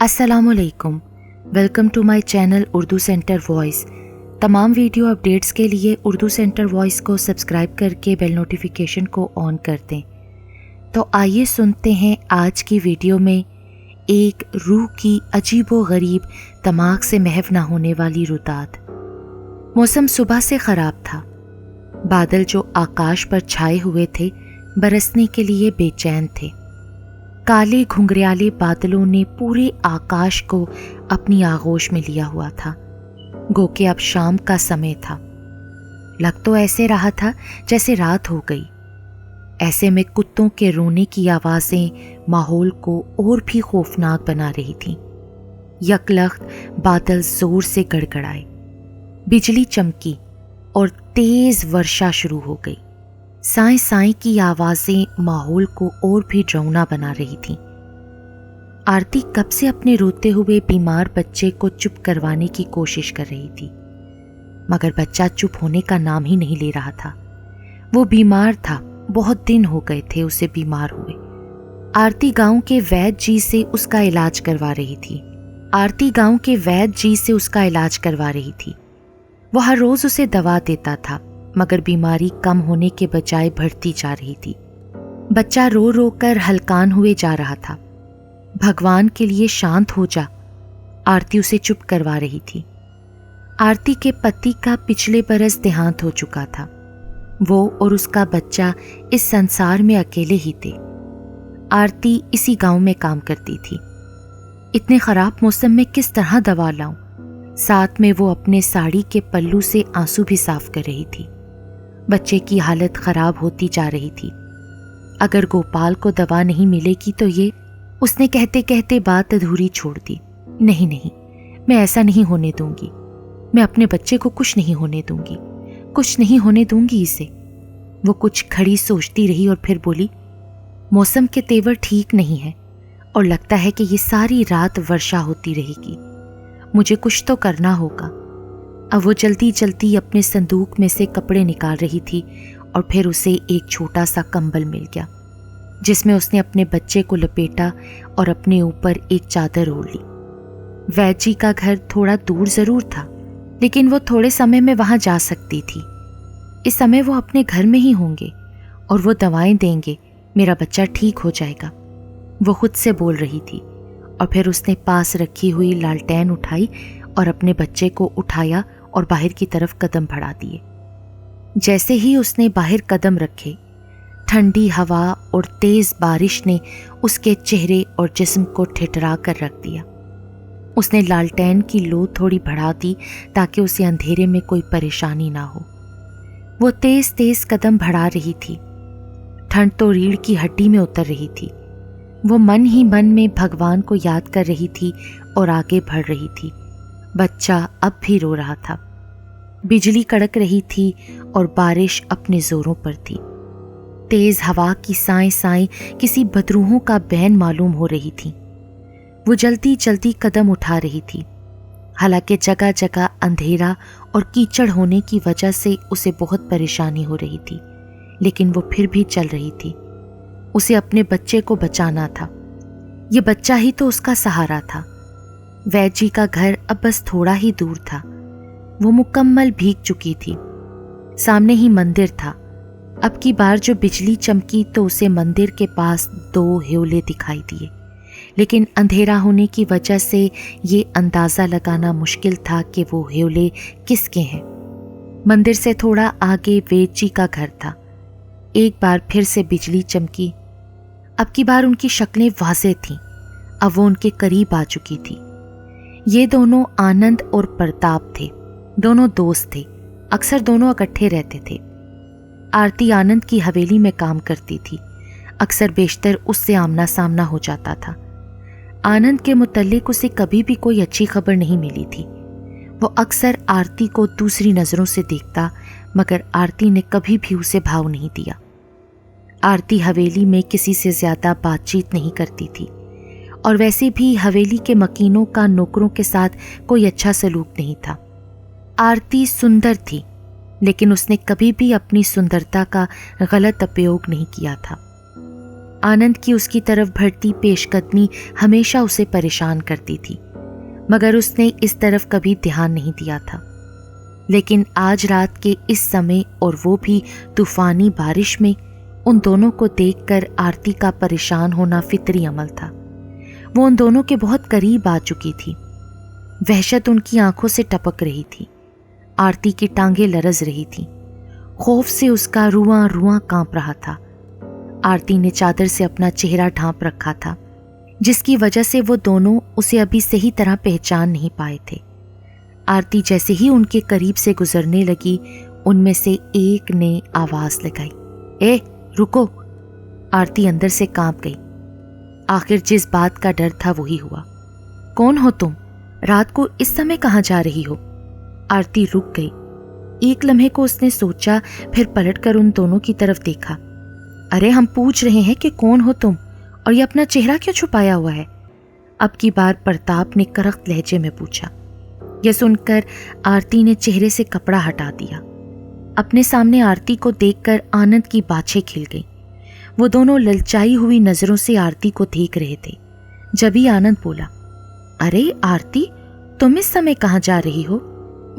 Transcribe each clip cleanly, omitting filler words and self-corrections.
अस्सलामुअलैकुम। Welcome to my channel Urdu Center Voice. तमाम video updates के लिए उर्दू सेंटर वॉइस को सब्सक्राइब करके बेल नोटिफिकेशन को ऑन कर दें। तो आइए सुनते हैं आज की वीडियो में एक रूह की अजीबो गरीब, दिमाग से महव ना होने वाली रुदाद। मौसम सुबह से ख़राब था। बादल जो आकाश पर छाए हुए थे बरसने के लिए बेचैन थे। काले घुंघराले बादलों ने पूरे आकाश को अपनी आगोश में लिया हुआ था। गो के अब शाम का समय था। लग तो ऐसे रहा था जैसे रात हो गई। ऐसे में कुत्तों के रोने की आवाज़ें माहौल को और भी खौफनाक बना रही थीं। यकलख्त बादल जोर से गड़गड़ाए, बिजली चमकी और तेज वर्षा शुरू हो गई। साएं साएं की आवाज़ें माहौल को और भी डरावना बना रही थीं। आरती कब से अपने रोते हुए बीमार बच्चे को चुप करवाने की कोशिश कर रही थी, मगर बच्चा चुप होने का नाम ही नहीं ले रहा था। वो बीमार था, बहुत दिन हो गए थे उसे बीमार हुए। आरती गांव के वैद्य जी से उसका इलाज करवा रही थी। वो हर रोज उसे दवा देता था, मगर बीमारी कम होने के बजाय बढ़ती जा रही थी। बच्चा रो रो कर हलकान हुए जा रहा था। भगवान के लिए शांत हो जा, आरती उसे चुप करवा रही थी। आरती के पति का पिछले बरस देहांत हो चुका था। वो और उसका बच्चा इस संसार में अकेले ही थे। आरती इसी गांव में काम करती थी। इतने खराब मौसम में किस तरह दवा लाऊं? साथ में वो अपने साड़ी के पल्लू से आंसू भी साफ कर रही थी। बच्चे की हालत खराब होती जा रही थी। अगर गोपाल को दवा नहीं मिलेगी तो ये, उसने कहते कहते बात अधूरी छोड़ दी। नहीं, मैं ऐसा नहीं होने दूंगी। मैं अपने बच्चे को कुछ नहीं होने दूंगी इसे। वो कुछ खड़ी सोचती रही और फिर बोली, मौसम के तेवर ठीक नहीं है और लगता है कि ये सारी रात वर्षा होती रहेगी। मुझे कुछ तो करना होगा। अब वो जल्दी जल्दी अपने संदूक में से कपड़े निकाल रही थी और फिर उसे एक छोटा सा कंबल मिल गया, जिसमें उसने अपने बच्चे को लपेटा और अपने ऊपर एक चादर ओढ़ ली। वैद्य जी का घर थोड़ा दूर जरूर था, लेकिन वो थोड़े समय में वहां जा सकती थी। इस समय वो अपने घर में ही होंगे और वो दवाएं देंगे। मेरा बच्चा ठीक हो जाएगा, वो खुद से बोल रही थी। और फिर उसने पास रखी हुई लालटेन उठाई और अपने बच्चे को उठाया और बाहर की तरफ कदम बढ़ा दिए। जैसे ही उसने बाहर कदम रखे, ठंडी हवा और तेज बारिश ने उसके चेहरे और जिस्म को ठिठुरा कर रख दिया। उसने लालटेन की लो थोड़ी बढ़ा दी ताकि उसे अंधेरे में कोई परेशानी ना हो। वो तेज तेज कदम बढ़ा रही थी। ठंड तो रीढ़ की हड्डी में उतर रही थी। वो मन ही मन में भगवान को याद कर रही थी और आगे बढ़ रही थी। बच्चा अब भी रो रहा था। बिजली कड़क रही थी और बारिश अपने जोरों पर थी। तेज हवा की साएं साएं किसी बदरूहों का बैन मालूम हो रही थी। वो जल्दी जल्दी कदम उठा रही थी। हालांकि जगह जगह अंधेरा और कीचड़ होने की वजह से उसे बहुत परेशानी हो रही थी, लेकिन वो फिर भी चल रही थी। उसे अपने बच्चे को बचाना था। ये बच्चा ही तो उसका सहारा था। वैद्य जी का घर अब बस थोड़ा ही दूर था। वो मुकम्मल भीग चुकी थी। सामने ही मंदिर था। अब की बार जो बिजली चमकी तो उसे मंदिर के पास 2 ह्योले दिखाई दिए, लेकिन अंधेरा होने की वजह से ये अंदाज़ा लगाना मुश्किल था कि वो ह्योले किसके हैं। मंदिर से थोड़ा आगे वैद्य जी का घर था। एक बार फिर से बिजली चमकी। अब की बार उनकी शक्लें वाज़ेह थीं। अब वो उनके करीब आ चुकी थी। ये दोनों आनंद और प्रताप थे। दोनों दोस्त थे। अक्सर दोनों इकट्ठे रहते थे। आरती आनंद की हवेली में काम करती थी। अक्सर बेशतर उससे आमना सामना हो जाता था। आनंद के मुतल्लिक उसे कभी भी कोई अच्छी खबर नहीं मिली थी। वो अक्सर आरती को दूसरी नज़रों से देखता, मगर आरती ने कभी भी उसे भाव नहीं दिया। आरती हवेली में किसी से ज्यादा बातचीत नहीं करती थी और वैसे भी हवेली के मकीनों का नौकरों के साथ कोई अच्छा सलूक नहीं था। आरती सुंदर थी, लेकिन उसने कभी भी अपनी सुंदरता का गलत उपयोग नहीं किया था। आनंद की उसकी तरफ बढ़ती पेशकदमी हमेशा उसे परेशान करती थी, मगर उसने इस तरफ कभी ध्यान नहीं दिया था। लेकिन आज रात के इस समय, और वो भी तूफानी बारिश में, उन दोनों को देखकर आरती का परेशान होना फितरी अमल था। वो उन दोनों के बहुत करीब आ चुकी थी। वहशत उनकी आंखों से टपक रही थी। आरती की टांगें लरज रही थीं। खौफ से उसका रुआं रुआं कांप रहा था। आरती ने चादर से अपना चेहरा ढांप रखा था, जिसकी वजह से वो दोनों उसे अभी सही तरह पहचान नहीं पाए थे। आरती जैसे ही उनके करीब से गुजरने लगी, उनमें से एक ने आवाज लगाई, ए रुको। आरती अंदर से कांप गई। आखिर जिस बात का डर था वही हुआ। कौन हो तुम? रात को इस समय कहाँ जा रही हो? आरती रुक गई। एक लम्हे को उसने सोचा, फिर पलटकर उन दोनों की तरफ देखा। अरे हम पूछ रहे हैं कि कौन हो तुम, और ये अपना चेहरा क्यों छुपाया हुआ है? अब की बार प्रताप ने करख्त लहजे में पूछा। यह सुनकर आरती ने चेहरे से कपड़ा हटा दिया। अपने सामने आरती को देखकर आनंद की बाछें खिल गईं। वो दोनों ललचाई हुई नजरों से आरती को देख रहे थे। जभी आनंद बोला, अरे आरती, तुम इस समय कहाँ जा रही हो?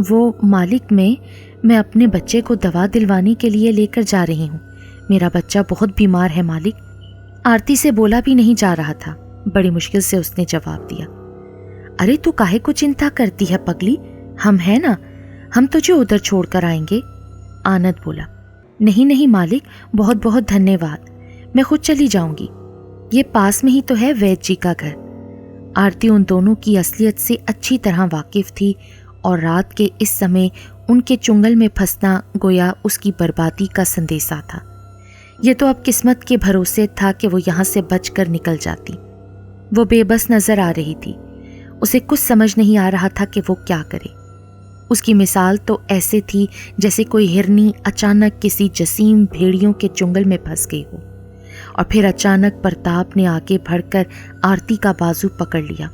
वो मालिक, मैं अपने बच्चे को दवा दिलवाने के लिए लेकर जा रही हूँ। मेरा बच्चा बहुत बीमार है मालिक। आरती से बोला भी नहीं जा रहा था। बड़ी मुश्किल से उसने जवाब दिया। अरे तू काहे को चिंता करती है पगली, हम हैं ना, हम तुझे उधर छोड़कर आएंगे। आनंद बोला, नहीं नहीं मालिक, बहुत बहुत धन्यवाद, मैं खुद चली जाऊंगी। ये पास में ही तो है वैद्य जी का घर। आरती उन दोनों की असलियत से अच्छी तरह वाकिफ थी, और रात के इस समय उनके चुंगल में फंसना गोया उसकी बर्बादी का संदेशा था। यह तो अब किस्मत के भरोसे था कि वो यहाँ से बचकर निकल जाती। वो बेबस नजर आ रही थी। उसे कुछ समझ नहीं आ रहा था कि वो क्या करे। उसकी मिसाल तो ऐसे थी जैसे कोई हिरनी अचानक किसी जसीम भेड़ियों के चुंगल में फंस गई हो, और फिर अचानक प्रताप ने आगे बढ़कर आरती का बाजू पकड़ लिया।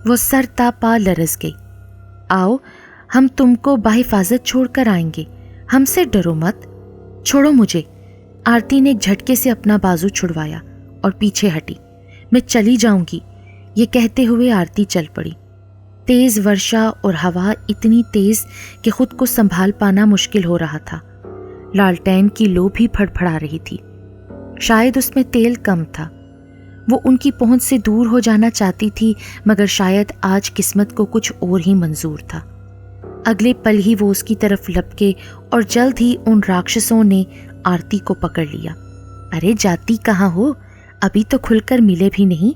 वो सर पा लरस गई। आओ, हम तुमको बाहिफाजत छोड़कर आएंगे, हमसे डरो मत, छोड़ो मुझे। आरती ने एक झटके से अपना बाजू छुड़वाया और पीछे हटी। मैं चली जाऊंगी, ये कहते हुए आरती चल पड़ी। तेज वर्षा और हवा इतनी तेज कि खुद को संभाल पाना मुश्किल हो रहा था। लालटेन की लो भी फड़फड़ा रही थी। शायद उसमें तेल कम था। वो उनकी पहुंच से दूर हो जाना चाहती थी, मगर शायद आज किस्मत को कुछ और ही मंजूर था। अगले पल ही वो उसकी तरफ लपके और जल्द ही उन राक्षसों ने आरती को पकड़ लिया। अरे जाती कहाँ हो, अभी तो खुलकर मिले भी नहीं,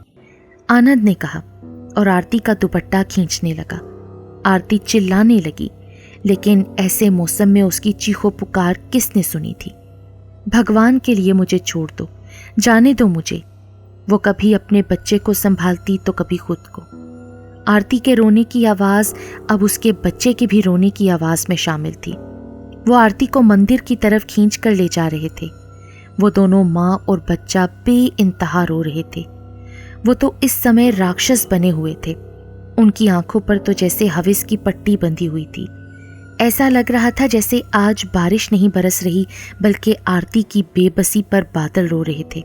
आनंद ने कहा, और आरती का दुपट्टा खींचने लगा। आरती चिल्लाने लगी, लेकिन ऐसे मौसम में उसकी चीखो पुकार किसने सुनी थी? भगवान के लिए मुझे छोड़ दो, जाने दो मुझे। वो कभी अपने बच्चे को संभालती तो कभी खुद को। आरती के रोने की आवाज अब उसके बच्चे की भी रोने की आवाज में शामिल थी। वो आरती को मंदिर की तरफ खींच कर ले जा रहे थे। वो दोनों माँ और बच्चा बेइंतहा रो रहे थे। वो तो इस समय राक्षस बने हुए थे। उनकी आंखों पर तो जैसे हविस की पट्टी बंधी हुई थी। ऐसा लग रहा था जैसे आज बारिश नहीं बरस रही, बल्कि आरती की बेबसी पर बादल रो रहे थे।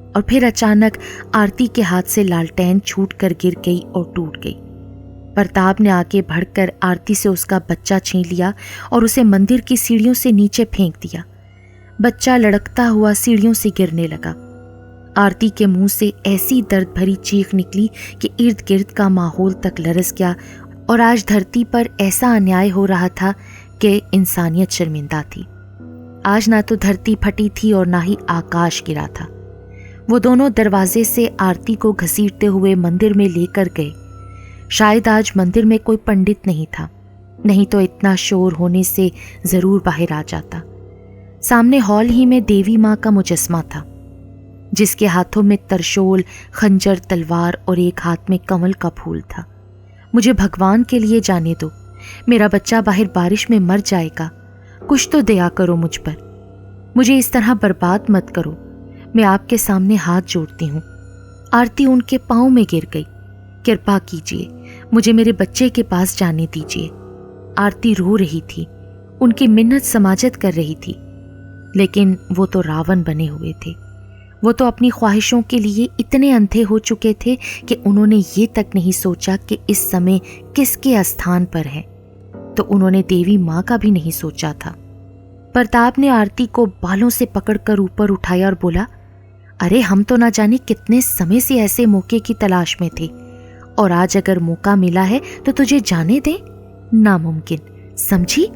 और फिर अचानक आरती के हाथ से लालटेन छूटकर गिर गई और टूट गई। प्रताप ने आगे बढ़कर आरती से उसका बच्चा छीन लिया और उसे मंदिर की सीढ़ियों से नीचे फेंक दिया। बच्चा लड़कता हुआ सीढ़ियों से गिरने लगा। आरती के मुंह से ऐसी दर्द भरी चीख निकली कि इर्द गिर्द का माहौल तक लरस गया, और आज धरती पर ऐसा अन्याय हो रहा था कि इंसानियत शर्मिंदा थी। आज ना तो धरती फटी थी और ना ही आकाश गिरा था। वो दोनों दरवाजे से आरती को घसीटते हुए मंदिर में लेकर गए। शायद आज मंदिर में कोई पंडित नहीं था, नहीं तो इतना शोर होने से जरूर बाहर आ जाता। सामने हॉल ही में देवी माँ का मुजस्मा था, जिसके हाथों में त्रिशूल, खंजर, तलवार और एक हाथ में कमल का फूल था। मुझे भगवान के लिए जाने दो, मेरा बच्चा बाहर बारिश में मर जाएगा, कुछ तो दया करो मुझ पर, मुझे इस तरह बर्बाद मत करो, मैं आपके सामने हाथ जोड़ती हूँ। आरती उनके पांव में गिर गई। कृपा कीजिए, मुझे मेरे बच्चे के पास जाने दीजिए। आरती रो रही थी, उनकी मिन्नत समाजत कर रही थी, लेकिन वो तो रावण बने हुए थे। वो तो अपनी ख्वाहिशों के लिए इतने अंधे हो चुके थे कि उन्होंने ये तक नहीं सोचा कि इस समय किसके स्थान पर है, तो उन्होंने देवी माँ का भी नहीं सोचा था। प्रताप ने आरती को बालों से पकड़कर ऊपर उठाया और बोला, अरे हम तो ना जाने कितने समय से ऐसे मौके की तलाश में थे, और आज अगर मौका मिला है तो तुझे जाने दे, नामुमकिन, समझी।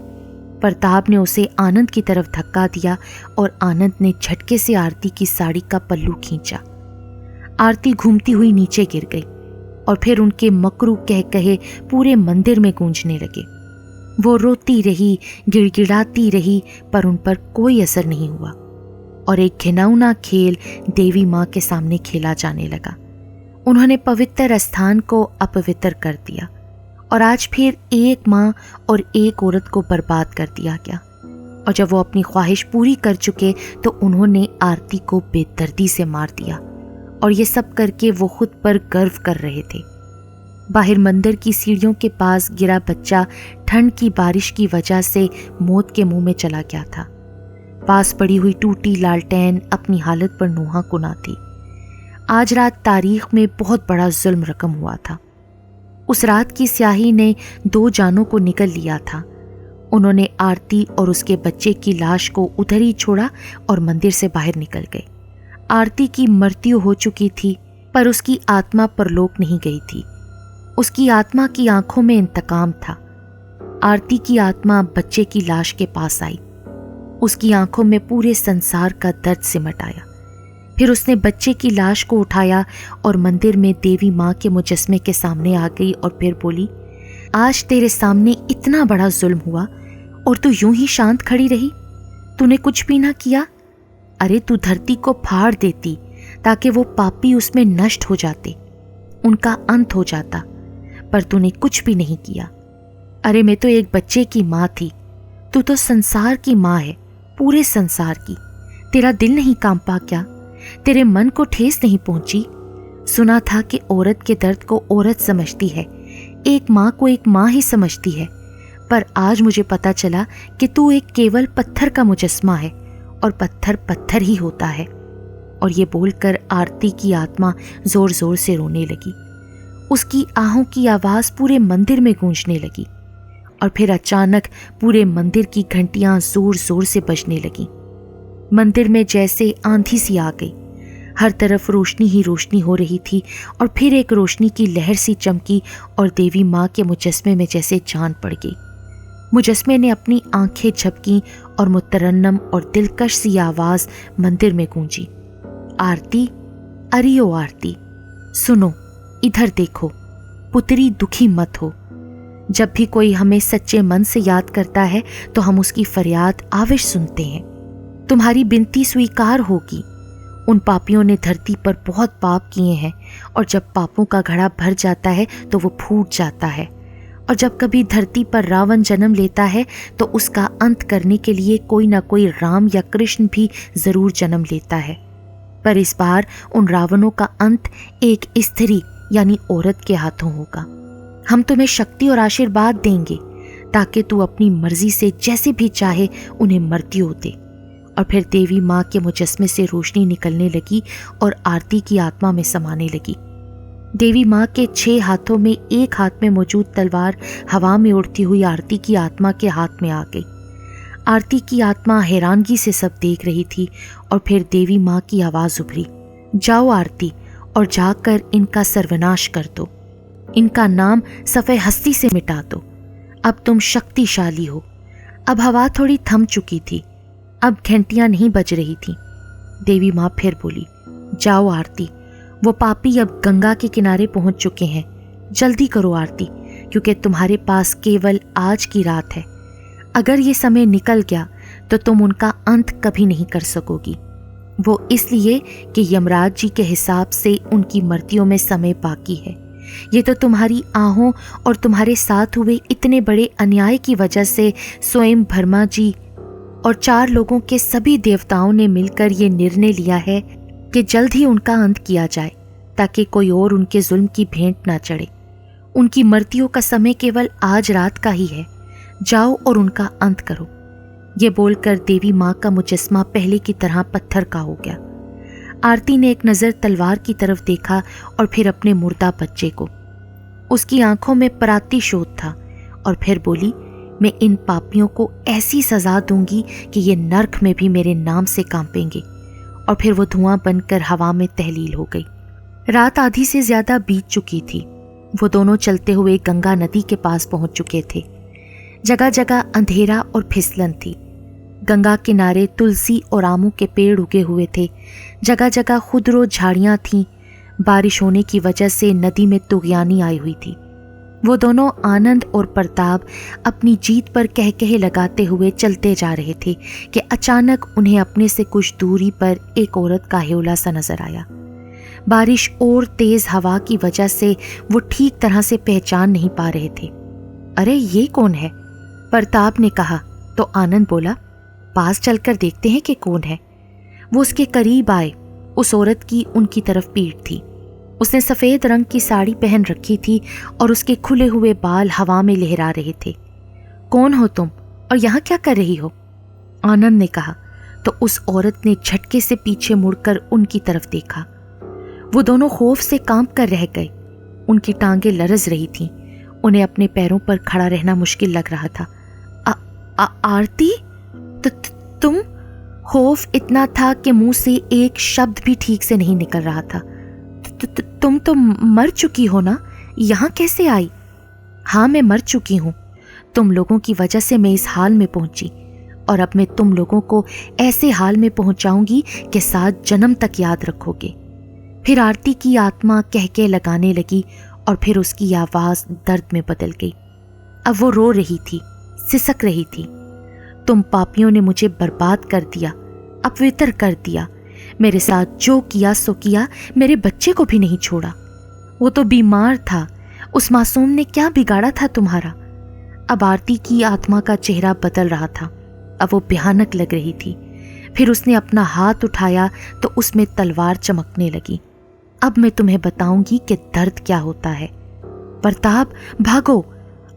प्रताप ने उसे आनंद की तरफ धक्का दिया और आनंद ने झटके से आरती की साड़ी का पल्लू खींचा। आरती घूमती हुई नीचे गिर गई और फिर उनके मकरू कह कहे पूरे मंदिर में गूंजने लगे। वो रोती रही, गिड़गिड़ाती रही, पर उन पर कोई असर नहीं हुआ और एक घिनौना खेल देवी माँ के सामने खेला जाने लगा। उन्होंने पवित्र स्थान को अपवित्र कर दिया और आज फिर एक माँ और एक औरत को बर्बाद कर दिया गया। और जब वो अपनी ख्वाहिश पूरी कर चुके तो उन्होंने आरती को बेदर्दी से मार दिया, और ये सब करके वो खुद पर गर्व कर रहे थे। बाहर मंदिर की सीढ़ियों के पास गिरा बच्चा ठंड की बारिश की वजह से मौत के मुंह में चला गया था। पास पड़ी हुई टूटी लालटेन अपनी हालत पर नोहा कुना थी। आज रात तारीख में बहुत बड़ा जुल्म रकम हुआ था। उस रात की स्याही ने 2 जानों को निकल लिया था। उन्होंने आरती और उसके बच्चे की लाश को उधर ही छोड़ा और मंदिर से बाहर निकल गए। आरती की मृत्यु हो चुकी थी, पर उसकी आत्मा परलोक नहीं गई थी। उसकी आत्मा की आंखों में इंतकाम था। आरती की आत्मा बच्चे की लाश के पास आई। उसकी आंखों में पूरे संसार का दर्द सिमट आया। फिर उसने बच्चे की लाश को उठाया और मंदिर में देवी माँ के मुजस्मे के सामने आ गई और फिर बोली, आज तेरे सामने इतना बड़ा जुल्म हुआ और तू यूं ही शांत खड़ी रही। तूने कुछ भी ना किया। अरे तू धरती को फाड़ देती ताकि वो पापी उसमें नष्ट हो जाते, उनका अंत हो जाता, पर तूने कुछ भी नहीं किया। अरे मैं तो एक बच्चे की माँ थी, तू तो संसार की माँ है, पूरे संसार की। तेरा दिल नहीं कांपा क्या? तेरे मन को ठेस नहीं पहुंची? सुना था कि औरत के दर्द को औरत समझती है, एक माँ को एक माँ ही समझती है, पर आज मुझे पता चला कि तू एक केवल पत्थर का मुजस्मा है और पत्थर पत्थर ही होता है। और ये बोलकर आरती की आत्मा जोर जोर से रोने लगी। उसकी आहों की आवाज पूरे मंदिर में गूंजने लगी और फिर अचानक पूरे मंदिर की घंटियां जोर जोर से बजने लगी। मंदिर में जैसे आंधी सी आ गई। हर तरफ रोशनी ही रोशनी हो रही थी और फिर एक रोशनी की लहर सी चमकी और देवी माँ के मुजस्मे में जैसे जान पड़ गई। मुजस्मे ने अपनी आंखें झपकी और मुतरन्नम और दिलकश सी आवाज मंदिर में गूंजी, आरती, अरियो आरती, सुनो, इधर देखो, पुत्री दुखी मत हो। जब भी कोई हमें सच्चे मन से याद करता है तो हम उसकी फरियाद आविश सुनते हैं। तुम्हारी बिनती स्वीकार होगी। उन पापियों ने धरती पर बहुत पाप किए हैं और जब पापों का घड़ा भर जाता है तो वो फूट जाता है। और जब कभी धरती पर रावण जन्म लेता है तो उसका अंत करने के लिए कोई ना कोई राम या कृष्ण भी जरूर जन्म लेता है। पर इस बार उन रावणों का अंत एक स्त्री यानी औरत के हाथों होगा। हम तुम्हें शक्ति और आशीर्वाद देंगे ताकि तू अपनी मर्जी से जैसे भी चाहे उन्हें मृत्यु दे। और फिर देवी माँ के मुजस्मे से रोशनी निकलने लगी और आरती की आत्मा में समाने लगी। देवी माँ के 6 हाथों में एक हाथ में मौजूद तलवार हवा में उड़ती हुई आरती की आत्मा के हाथ में आ गई। आरती की आत्मा हैरानगी से सब देख रही थी और फिर देवी माँ की आवाज उभरी, जाओ आरती और जाकर इनका सर्वनाश कर दो, इनका नाम सफ़े हस्ती से मिटा दो। अब तुम शक्तिशाली हो। अब हवा थोड़ी थम चुकी थी, अब घंटियां नहीं बज रही थी। देवी माँ फिर बोली, जाओ आरती, वो पापी अब गंगा के किनारे पहुंच चुके हैं। जल्दी करो आरती, क्योंकि तुम्हारे पास केवल आज की रात है। अगर ये समय निकल गया तो तुम उनका अंत कभी नहीं कर सकोगी। वो इसलिए कि यमराज जी के हिसाब से उनकी मृत्युओं में समय बाकी है। ये तो तुम्हारी आहों और तुम्हारे साथ हुए इतने बड़े अन्याय की वजह से स्वयं ब्रह्मा जी और 4 लोगों के सभी देवताओं ने मिलकर ये निर्णय लिया है कि जल्द ही उनका अंत किया जाए, ताकि कोई और उनके जुल्म की भेंट ना चढ़े। उनकी मृत्यु का समय केवल आज रात का ही है। जाओ और उनका अंत करो। ये बोलकर देवी माँ का मुजस्मा पहले की तरह पत्थर का हो गया। आरती ने एक नज़र तलवार की तरफ देखा और फिर अपने मुर्दा बच्चे को। उसकी आंखों में प्रातिशोध था और फिर बोली, मैं इन पापियों को ऐसी सजा दूंगी कि ये नर्क में भी मेरे नाम से कांपेंगे। और फिर वो धुआं बनकर हवा में तहलील हो गई। रात आधी से ज्यादा बीत चुकी थी। वो दोनों चलते हुए गंगा नदी के पास पहुंच चुके थे। जगह जगह अंधेरा और फिसलन थी। गंगा किनारे तुलसी और आमों के पेड़ उगे हुए थे। जगह जगह खुदरो झाड़ियां थीं। बारिश होने की वजह से नदी में तुगयानी आई हुई थी। वो दोनों आनंद और प्रताप अपनी जीत पर कहकहे लगाते हुए चलते जा रहे थे कि अचानक उन्हें अपने से कुछ दूरी पर एक औरत का ह्योला सा नजर आया। बारिश और तेज हवा की वजह से वो ठीक तरह से पहचान नहीं पा रहे थे। अरे ये कौन है? प्रताप ने कहा तो आनंद बोला, पास चलकर देखते हैं कि कौन है। वो उसके करीब आए। उस औरत की उनकी तरफ पीठ थी। उसने सफेद रंग की साड़ी पहन रखी थी और उसके खुले हुए बाल हवा में लहरा रहे थे। कौन हो तुम और यहाँ क्या कर रही हो? आनंद ने कहा तो उस औरत ने झटके से पीछे मुड़कर उनकी तरफ देखा। वो दोनों खौफ से कांप कर रह गए। उनकी टांगें लरज रही थीं। उन्हें अपने पैरों पर खड़ा रहना मुश्किल लग रहा था। आरती, तुम? खौफ इतना था कि मुंह से एक शब्द भी ठीक से नहीं निकल रहा था। तुम तो मर चुकी हो ना? यहाँ कैसे आई? हाँ, मैं मर चुकी हूँ। तुम लोगों की वजह से मैं इस हाल में पहुंची और अब मैं तुम लोगों को ऐसे हाल में पहुंचाऊंगी कि 7 जन्म तक याद रखोगे। फिर आरती की आत्मा कहके लगाने लगी और फिर उसकी आवाज दर्द में बदल गई। अब वो रो रही थी, सिसक रही थी। तुम पापियों ने मुझे बर्बाद कर दिया, अपवित्र कर दिया। मेरे साथ जो किया सो किया, मेरे बच्चे को भी नहीं छोड़ा। वो तो बीमार था। उस मासूम ने क्या बिगाड़ा था तुम्हारा? अब आरती की आत्मा का चेहरा बदल रहा था। अब वो भयानक लग रही थी। फिर उसने अपना हाथ उठाया तो उसमें तलवार चमकने लगी। अब मैं तुम्हें बताऊंगी कि दर्द क्या होता है। प्रताप, भागो!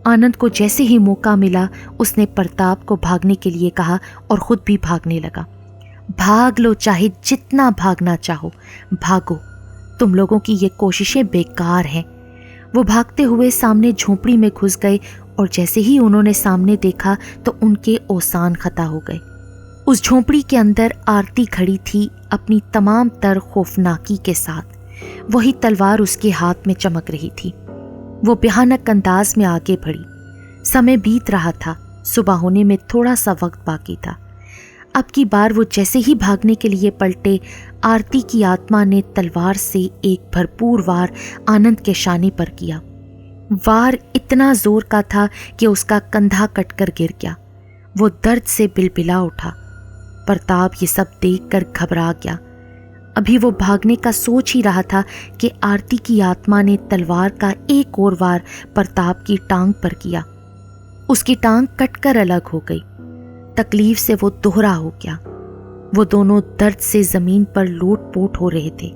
आनंद को जैसे ही मौका मिला उसने प्रताप को भागने के लिए कहा और खुद भी भागने लगा। भाग लो, चाहे जितना भागना चाहो, भागो। तुम लोगों की ये कोशिशें बेकार हैं। वो भागते हुए सामने झोपड़ी में घुस गए और जैसे ही उन्होंने सामने देखा तो उनके ओसान खता हो गए। उस झोपड़ी के अंदर आरती खड़ी थी अपनी तमाम तर खौफनाकी के साथ। वही तलवार उसके हाथ में चमक रही थी। वो भयानक अंदाज में आगे बढ़ी। समय बीत रहा था। सुबह होने में थोड़ा सा वक्त बाकी था। अब की बार वो जैसे ही भागने के लिए पलटे, आरती की आत्मा ने तलवार से एक भरपूर वार आनंद के शाने पर किया। वार इतना जोर का था कि उसका कंधा कटकर गिर गया। वो दर्द से बिलबिला उठा। प्रताप ये सब देखकर घबरा गया। अभी वो भागने का सोच ही रहा था कि आरती की आत्मा ने तलवार का एक और वार प्रताप की टांग पर किया। उसकी टांग कटकर अलग हो गई। तकलीफ से वो दोहरा हो गया। वो दोनों दर्द से जमीन पर लोट-पोट हो रहे थे।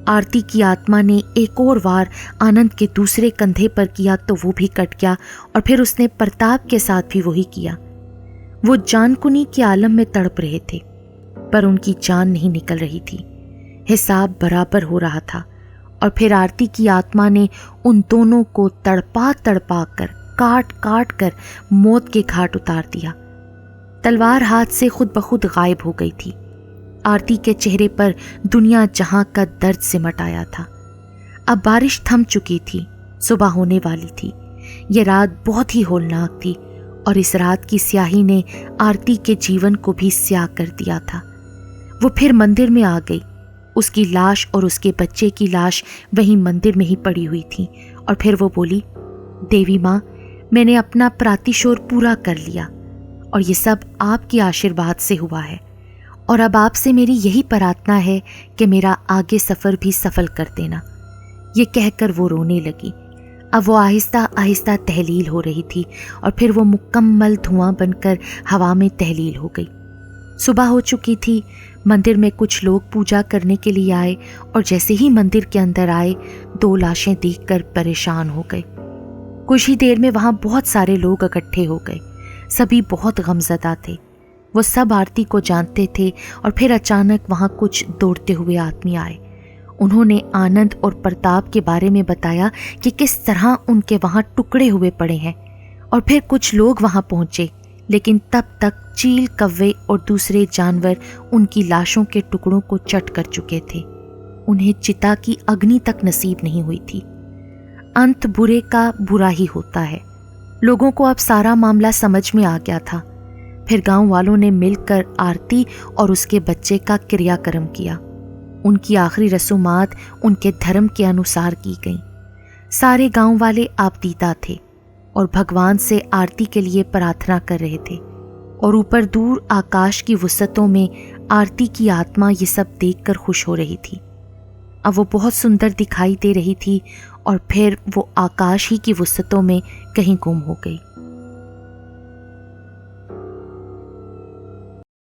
आरती की आत्मा ने एक और वार आनंद के दूसरे कंधे पर किया तो वो भी कट गया और फिर उसने प्रताप के साथ भी वही किया। वो जानकुनी के आलम में तड़प रहे थे पर उनकी जान नहीं निकल रही थी। हिसाब बराबर हो रहा था और फिर आरती की आत्मा ने उन दोनों को तड़पा तड़पा कर, काट काट कर मौत के घाट उतार दिया। तलवार हाथ से खुद ब खुद गायब हो गई थी। आरती के चेहरे पर दुनिया जहां का दर्द सिमट आया था। अब बारिश थम चुकी थी। सुबह होने वाली थी। यह रात बहुत ही होलनाक थी और इस रात की स्याही ने आरती के जीवन को भी स्याह कर दिया था। वो फिर मंदिर में आ गई। उसकी लाश और उसके बच्चे की लाश वहीं मंदिर में ही पड़ी हुई थी और फिर वो बोली, देवी माँ, मैंने अपना प्रातिशोर पूरा कर लिया और ये सब आपके आशीर्वाद से हुआ है और अब आपसे मेरी यही प्रार्थना है कि मेरा आगे सफ़र भी सफल कर देना। ये कहकर वो रोने लगी। अब वो आहिस्ता आहिस्ता तहलील हो रही थी और फिर वो मुकम्मल धुआं बनकर हवा में तहलील हो गई। सुबह हो चुकी थी। मंदिर में कुछ लोग पूजा करने के लिए आए और जैसे ही मंदिर के अंदर आए 2 लाशें देखकर परेशान हो गए। कुछ ही देर में वहां बहुत सारे लोग इकट्ठे हो गए। सभी बहुत गमज़दा थे। वो सब आरती को जानते थे और फिर अचानक वहां कुछ दौड़ते हुए आदमी आए। उन्होंने आनंद और प्रताप के बारे में बताया कि किस तरह उनके वहां टुकड़े हुए पड़े हैं। और फिर कुछ लोग वहां पहुंचे, लेकिन तब तक चील, कव्वे और दूसरे जानवर उनकी लाशों के टुकड़ों को चट कर चुके थे। उन्हें चिता की अग्नि तक नसीब नहीं हुई थी। अंत बुरे का बुरा ही होता है। लोगों को अब सारा मामला समझ में आ गया था। फिर गांव वालों ने मिलकर आरती और उसके बच्चे का क्रियाक्रम किया। उनकी आखिरी रसूमात उनके धर्म के अनुसार की गईं। सारे गांव वाले आपदीदा थे और भगवान से आरती के लिए प्रार्थना कर रहे थे। और ऊपर दूर आकाश की वुसअतों में आरती की आत्मा ये सब देखकर खुश हो रही थी। अब वो बहुत सुंदर दिखाई दे रही थी और फिर वो आकाश ही की वुसअतों में कहीं गुम हो गई।